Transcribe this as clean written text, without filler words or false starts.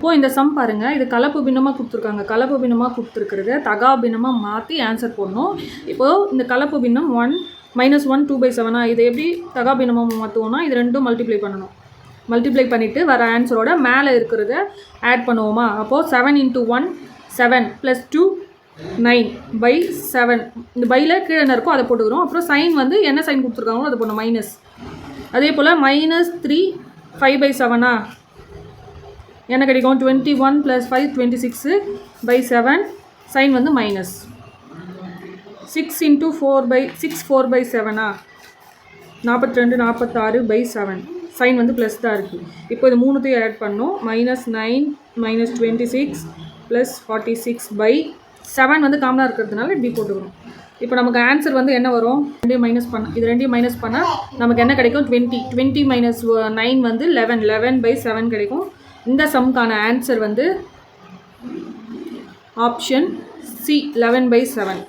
இப்போது இந்த சம் பாருங்கள், இது கலப்பு பின்னமாக கொடுத்துருக்காங்க. கலப்பு பின்னமாக கொடுத்துருக்கிறது தகா பின்னமாக மாற்றி ஆன்சர் போடணும். இப்போது இந்த கலப்பு பின்னம் 1 -1 2/7 இதை எப்படி தகா பின்னமாக மாற்றுவோம்னா இது ரெண்டும் மல்டிப்ளை பண்ணணும். மல்டிப்ளை பண்ணிவிட்டு வர ஆன்சரோட மேலே இருக்கிறத ஆட் பண்ணுவோமா? அப்போது 7 × 1 7 + 2 9/7. இந்த பையில் கீழே என்ன இருக்கோ அதை போட்டுக்கிறோம். அப்புறம் சைன் வந்து என்ன சைன் கொடுத்துருக்காங்களோ அதை போடணும், மைனஸ். அதே போல் -3 5/7 என்ன கிடைக்கும்? 21 + 5 26/7. சைன் வந்து மைனஸ். 6 × 4/7 42 46/7. சைன் வந்து ப்ளஸ் தான் இருக்குது. இப்போ இது மூணுத்தையும் ஆட் பண்ணோம். -9 -26 + 46/7 வந்து காமனாக இருக்கிறதுனால இப்படி போட்டுக்கிறோம். இப்போ நமக்கு ஆன்சர் வந்து என்ன வரும்? இது ரெண்டையும் மைனஸ் பண்ணால் நமக்கு என்ன கிடைக்கும்? 20 20 - 9 வந்து 11 11/7 கிடைக்கும். இந்த சம்க்கான ஆன்சர் வந்து ஆப்ஷன் சி 11/7.